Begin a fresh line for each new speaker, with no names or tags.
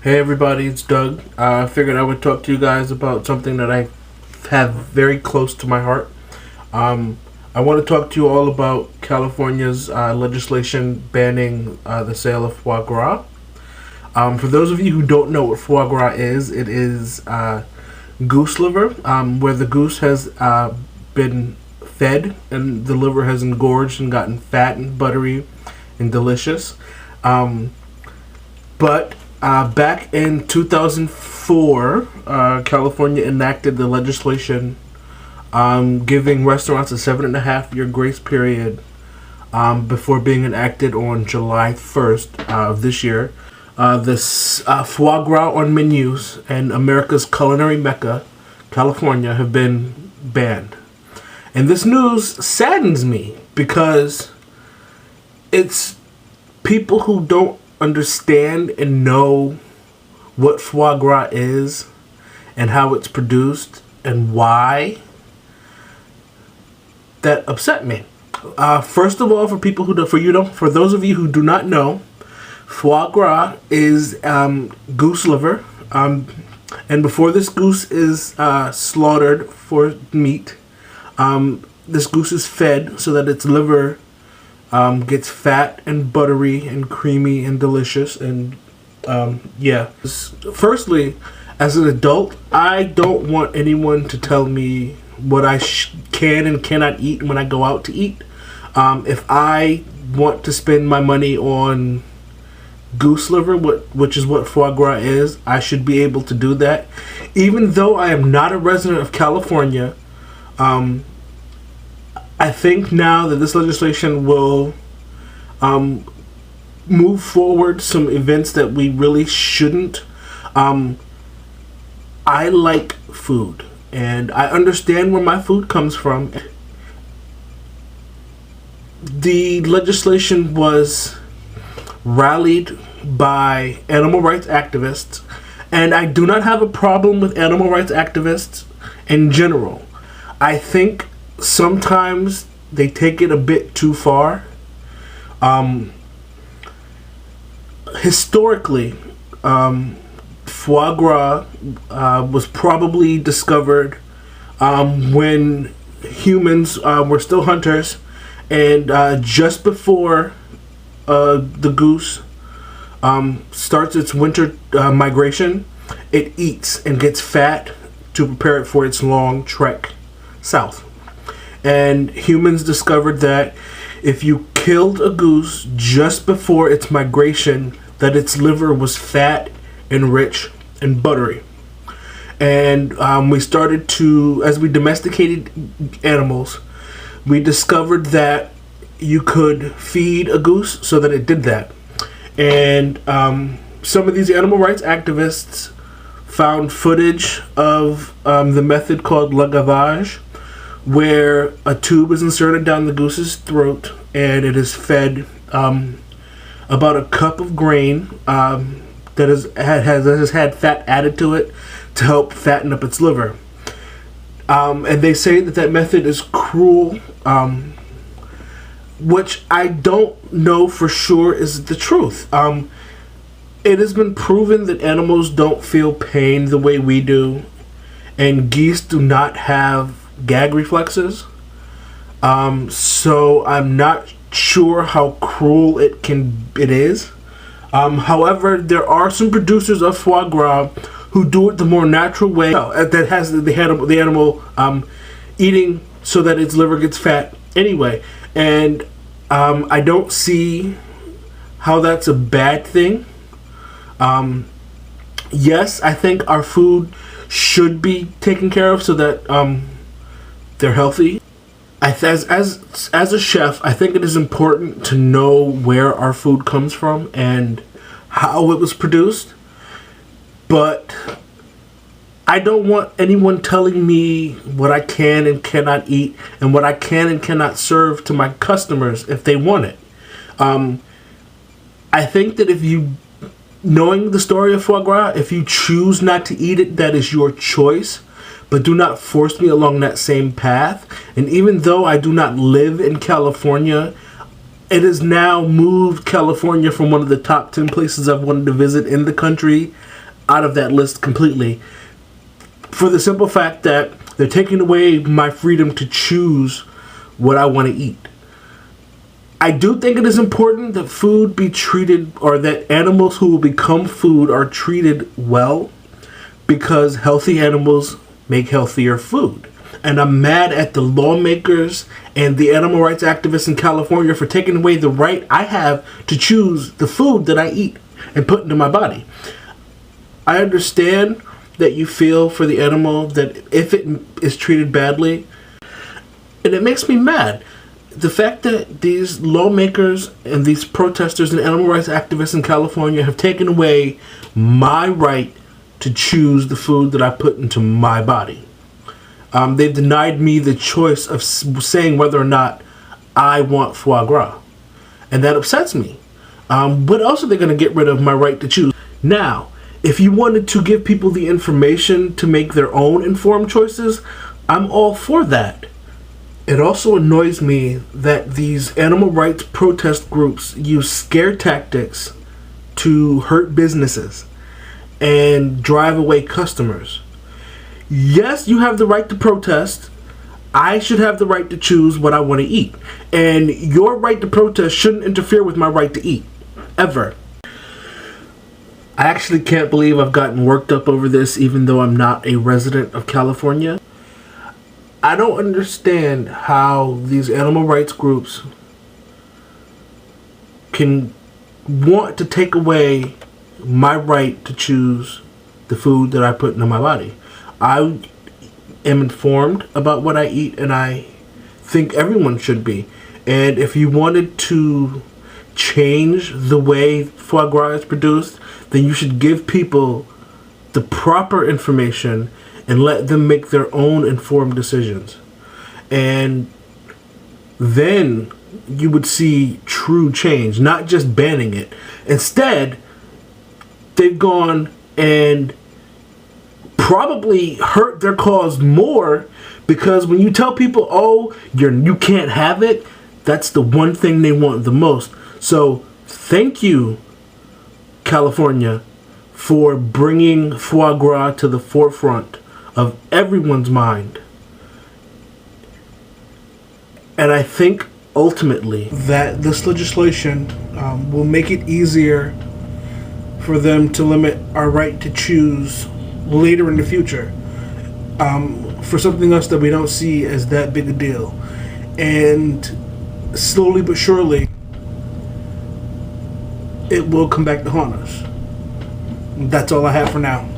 Hey everybody, it's Doug. I figured I would talk to you guys about something that I have very close to my heart. Um, I want to talk to you all about California's legislation banning the sale of foie gras. For those of you who don't know what foie gras is, it is goose liver, where the goose has been fed and the liver has engorged and gotten fat and buttery and delicious. Um, but back in 2004, California enacted the legislation giving restaurants a 7.5 year grace period before being enacted on July 1st of this year. This foie gras on menus and America's culinary mecca, California, have been banned. And this news saddens me because it's people who don't understand and know what foie gras is and how it's produced and why that upset me. First of all, for those of you who do not know, foie gras is goose liver, and before this goose is slaughtered for meat, this goose is fed so that its liver gets fat and buttery and creamy and delicious. And yeah. Firstly, as an adult, I don't want anyone to tell me what I can and cannot eat when I go out to eat. If I want to spend my money on goose liver, which is what foie gras is, I should be able to do that. Even though I am not a resident of California, I think now that this legislation will move forward some events that we really shouldn't. I like food, and I understand where my food comes from. The legislation was rallied by animal rights activists, and I do not have a problem with animal rights activists in general. I think sometimes they take it a bit too far. Historically, foie gras was probably discovered when humans were still hunters, and just before the goose starts its winter migration, it eats and gets fat to prepare it for its long trek south. And humans discovered that if you killed a goose just before its migration, that its liver was fat and rich and buttery. And we started to, as we domesticated animals, we discovered that you could feed a goose so that it did that. And some of these animal rights activists found footage of the method called le gavage, where a tube is inserted down the goose's throat and it is fed about a cup of grain that has had fat added to it to help fatten up its liver. And they say that method is cruel, which I don't know for sure is the truth. It has been proven that animals don't feel pain the way we do, and geese do not have gag reflexes. So I'm not sure how cruel it is. However, there are some producers of foie gras who do it the more natural way, that has the animal eating so that its liver gets fat anyway. And I don't see how that's a bad thing. Yes, I think our food should be taken care of so that they're healthy. As a chef, I think it is important to know where our food comes from and how it was produced. But I don't want anyone telling me what I can and cannot eat and what I can and cannot serve to my customers if they want it. I think that knowing the story of foie gras, if you choose not to eat it, that is your choice. But do not force me along that same path. And even though I do not live in California, it has now moved California from one of the top 10 places I've wanted to visit in the country out of that list completely, for the simple fact that they're taking away my freedom to choose what I want to eat. I do think it is important that food be treated, or that animals who will become food are treated well, because healthy animals make healthier food. And I'm mad at the lawmakers and the animal rights activists in California for taking away the right I have to choose the food that I eat and put into my body. I understand that you feel for the animal, that if it is treated badly, and it makes me mad. The fact that these lawmakers and these protesters and animal rights activists in California have taken away my right to choose the food that I put into my body. They've denied me the choice of saying whether or not I want foie gras. And that upsets me. But also they're going to get rid of my right to choose. Now, if you wanted to give people the information to make their own informed choices, I'm all for that. It also annoys me that these animal rights protest groups use scare tactics to hurt businesses and drive away customers. Yes, you have the right to protest. I should have the right to choose what I want to eat. And your right to protest shouldn't interfere with my right to eat. Ever. I actually can't believe I've gotten worked up over this, even though I'm not a resident of California. I don't understand how these animal rights groups can want to take away my right to choose the food that I put into my body. I am informed about what I eat, and I think everyone should be. And if you wanted to change the way foie gras is produced, then you should give people the proper information and let them make their own informed decisions. And then you would see true change, not just banning it. Instead, they've gone and probably hurt their cause more, because when you tell people, oh, you can't have it, that's the one thing they want the most. So thank you, California, for bringing foie gras to the forefront of everyone's mind. And I think ultimately that this legislation will make it easier for them to limit our right to choose later in the future, for something else that we don't see as that big a deal. And slowly but surely it will come back to haunt us. That's all I have for now.